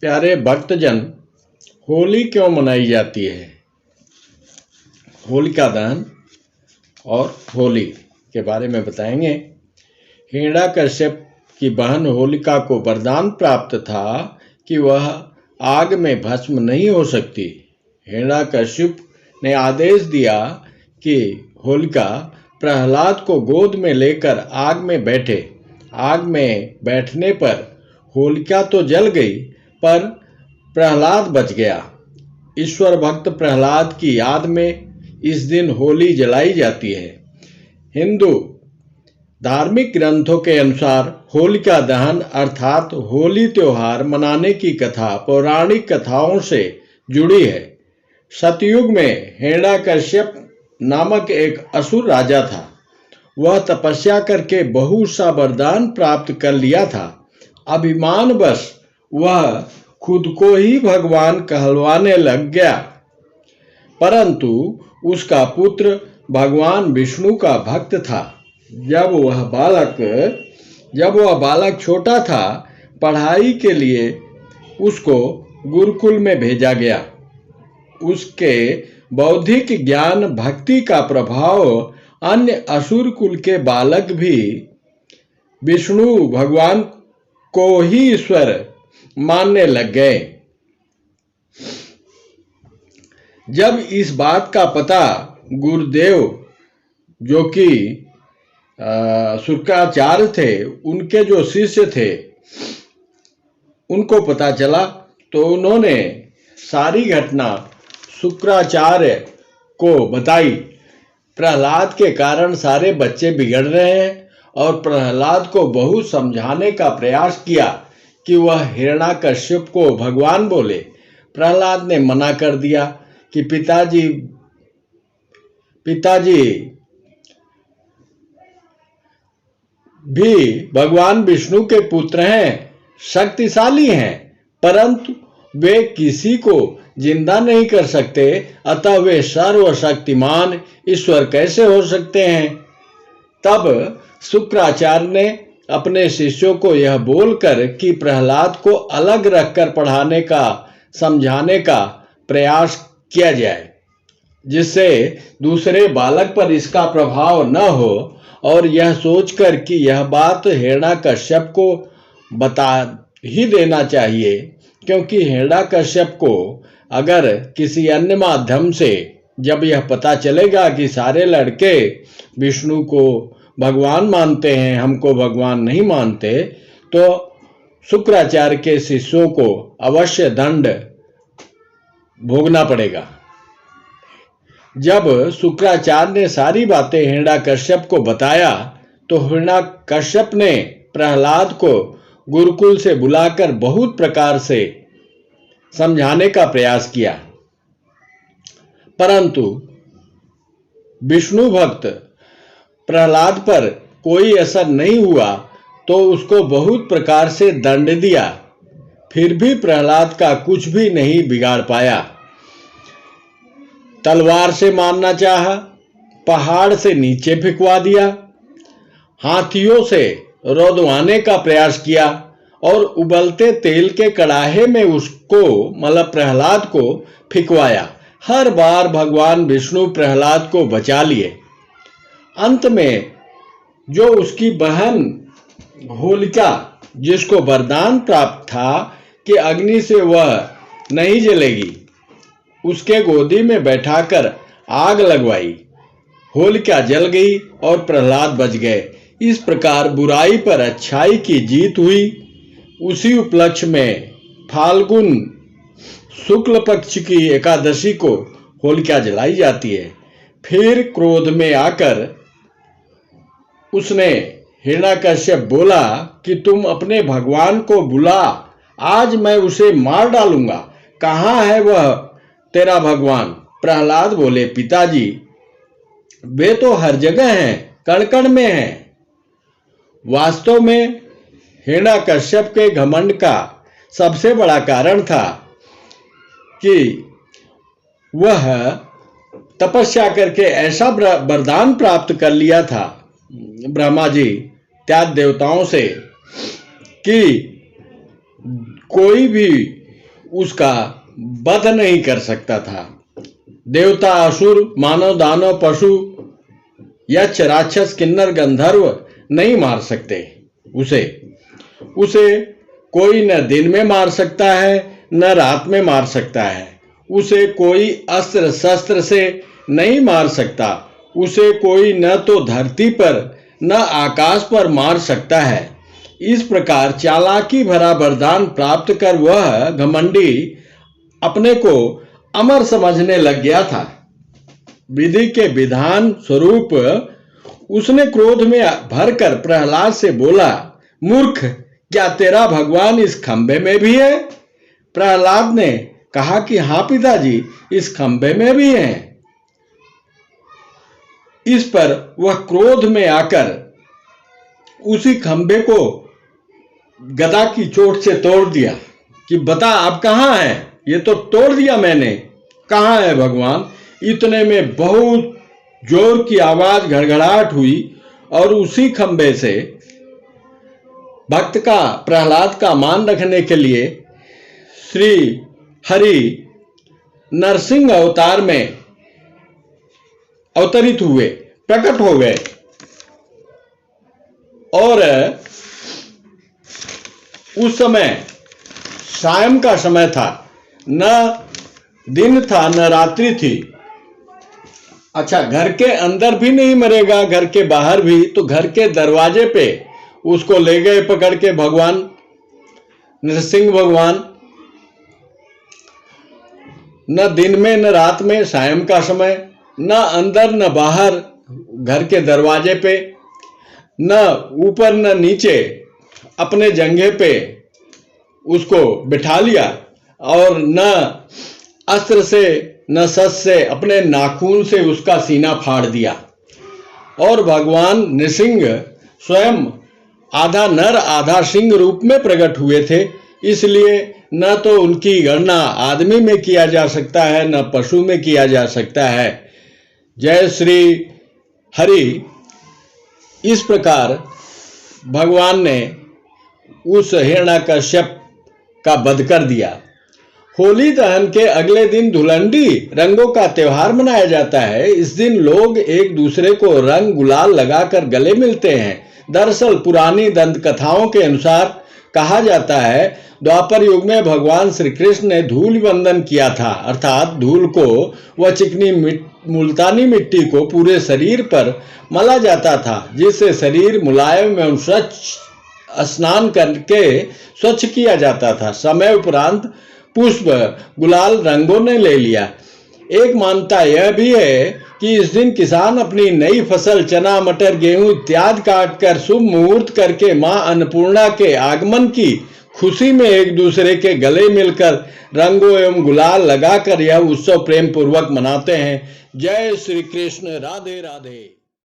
प्यारे भक्तजन, होली क्यों मनाई जाती है? होलिका दहन और होली के बारे में बताएंगे। हिरण्याकश्यप की बहन होलिका को वरदान प्राप्त था कि वह आग में भस्म नहीं हो सकती। हिरण्याकश्यप ने आदेश दिया कि होलिका प्रहलाद को गोद में लेकर आग में बैठे। आग में बैठने पर होलिका तो जल गई, पर प्रहलाद बच गया। ईश्वर भक्त प्रहलाद की याद में इस दिन होली जलाई जाती है। हिंदू धार्मिक ग्रंथों के अनुसार होलिका दहन अर्थात होली त्योहार मनाने की कथा पौराणिक कथाओं से जुड़ी है। सतयुग में हिरण्याकश्यप नामक एक असुर राजा था। वह तपस्या करके बहुत सा वरदान प्राप्त कर लिया था। अभिमानवश वह खुद को ही भगवान कहलवाने लग गया, परंतु उसका पुत्र भगवान विष्णु का भक्त था। जब वह बालक छोटा था, पढ़ाई के लिए उसको गुरुकुल में भेजा गया। उसके बौद्धिक ज्ञान भक्ति का प्रभाव अन्य असुर कुल के बालक भी विष्णु भगवान को ही ईश्वर मानने लग गए। जब इस बात का पता गुरुदेव, जो कि शुक्राचार्य थे, उनके जो शिष्य थे, उनको पता चला, तो उन्होंने सारी घटना शुक्राचार्य को बताई। प्रहलाद के कारण सारे बच्चे बिगड़ रहे हैं और प्रहलाद को बहुत समझाने का प्रयास किया कि वह हिरण्याकश्यप को भगवान बोले। प्रहलाद ने मना कर दिया कि पिताजी भी भगवान विष्णु के पुत्र हैं, शक्तिशाली हैं, परंतु वे किसी को जिंदा नहीं कर सकते, अतः वे सर्वशक्तिमान ईश्वर कैसे हो सकते हैं। तब शुक्राचार्य ने अपने शिष्यों को यह बोलकर कि प्रहलाद को अलग रखकर पढ़ाने का समझाने का प्रयास किया जाए, जिससे दूसरे बालक पर इसका प्रभाव न हो, और यह सोचकर कि यह बात हिरण्याकश्यप को बता ही देना चाहिए, क्योंकि हिरण्याकश्यप को अगर किसी अन्य माध्यम से जब यह पता चलेगा कि सारे लड़के विष्णु को भगवान मानते हैं, हमको भगवान नहीं मानते, तो शुक्राचार्य के शिष्यों को अवश्य दंड भोगना पड़ेगा। जब शुक्राचार्य ने सारी बातें हिरण्याकश्यप को बताया, तो हिरण्याकश्यप ने प्रहलाद को गुरुकुल से बुलाकर बहुत प्रकार से समझाने का प्रयास किया, परंतु विष्णु भक्त प्रहलाद पर कोई असर नहीं हुआ, तो उसको बहुत प्रकार से दंड दिया। फिर भी प्रहलाद का कुछ भी नहीं बिगाड़ पाया। तलवार से मारना चाहा, पहाड़ से नीचे फेंकवा दिया, हाथियों से रौंदवाने का प्रयास किया और उबलते तेल के कड़ाहे में उसको मतलब प्रहलाद को फेंकवाया। हर बार भगवान विष्णु प्रहलाद को बचा लिए। अंत में जो उसकी बहन होलिका, जिसको वरदान प्राप्त था कि अग्नि से वह नहीं जलेगी, उसके गोदी में बैठाकर आग लगवाई। होलिका जल गई और प्रहलाद बच गए। इस प्रकार बुराई पर अच्छाई की जीत हुई। उसी उपलक्ष्य में फाल्गुन शुक्ल पक्ष की एकादशी को होलिका जलाई जाती है। फिर क्रोध में आकर उसने हिरण्याकश्यप बोला कि तुम अपने भगवान को बुला, आज मैं उसे मार डालूंगा। कहाँ है वह तेरा भगवान? प्रहलाद बोले, पिताजी वे तो हर जगह हैं, कण कण में हैं। वास्तव में हिरण्याकश्यप के घमंड का सबसे बड़ा कारण था कि वह तपस्या करके ऐसा वरदान प्राप्त कर लिया था ब्रह्मा जी त्याग देवताओं से कि कोई भी उसका वध नहीं कर सकता था। देवता, असुर, मानव, दानव, पशु, यक्ष, राक्षस, किन्नर, गंधर्व नहीं मार सकते उसे कोई न दिन में मार सकता है न रात में मार सकता है। उसे कोई अस्त्र शस्त्र से नहीं मार सकता। उसे कोई न तो धरती पर न आकाश पर मार सकता है। इस प्रकार चालाकी भरा वरदान प्राप्त कर वह घमंडी अपने को अमर समझने लग गया था। विधि के विधान स्वरूप उसने क्रोध में भरकर प्रहलाद से बोला, मूर्ख, क्या तेरा भगवान इस खंभे में भी है? प्रहलाद ने कहा कि हाँ पिताजी, इस खंभे में भी है। इस पर वह क्रोध में आकर उसी खंभे को गदा की चोट से तोड़ दिया कि बता अब कहाँ है? ये तो तोड़ दिया मैंने, कहाँ है भगवान? इतने में बहुत जोर की आवाज, घड़घड़ाहट हुई और उसी खंभे से भक्त का, प्रहलाद का मान रखने के लिए श्री हरि नरसिंह अवतार में अवतरित हुए, प्रकट हो गए। और उस समय सायं का समय था, न दिन था न रात्रि थी। अच्छा, घर के अंदर भी नहीं मरेगा, घर के बाहर भी, तो घर के दरवाजे पे उसको ले गए पकड़ के भगवान नरसिंह भगवान। न दिन में न रात में, सायं का समय, न अंदर न बाहर, घर के दरवाजे पे, न ऊपर न नीचे, अपने जंघे पे उसको बिठा लिया और न अस्त्र से न शस्त्र से, अपने नाखून से उसका सीना फाड़ दिया। और भगवान नृसिंह स्वयं आधा नर आधा सिंह रूप में प्रकट हुए थे, इसलिए न तो उनकी गणना आदमी में किया जा सकता है न पशु में किया जा सकता है। जय श्री हरि। इस प्रकार भगवान ने उस हिरण्यकश्यप का वध कर दिया। होली दहन के अगले दिन धुलंडी रंगों का त्योहार मनाया जाता है। इस दिन लोग एक दूसरे को रंग गुलाल लगाकर गले मिलते हैं। दरअसल पुरानी दंत कथाओं के अनुसार कहा जाता है, द्वापर युग में भगवान श्री कृष्ण ने धूल बंधन किया था, अर्थात धूल को व चिकनी मुल्तानी मिट्टी को पूरे शरीर पर मला जाता था, जिससे शरीर मुलायम एवं स्वच्छ स्नान करके स्वच्छ किया जाता था। समय उपरांत पुष्प गुलाल रंगों ने ले लिया। एक मान्यता यह भी है कि इस दिन किसान अपनी नई फसल चना, मटर, गेहूं इत्यादि काट कर शुभ मुहूर्त करके मां अन्नपूर्णा के आगमन की खुशी में एक दूसरे के गले मिलकर रंगों एवं गुलाल लगाकर यह उत्सव प्रेम पूर्वक मनाते हैं। जय श्री कृष्ण। राधे राधे।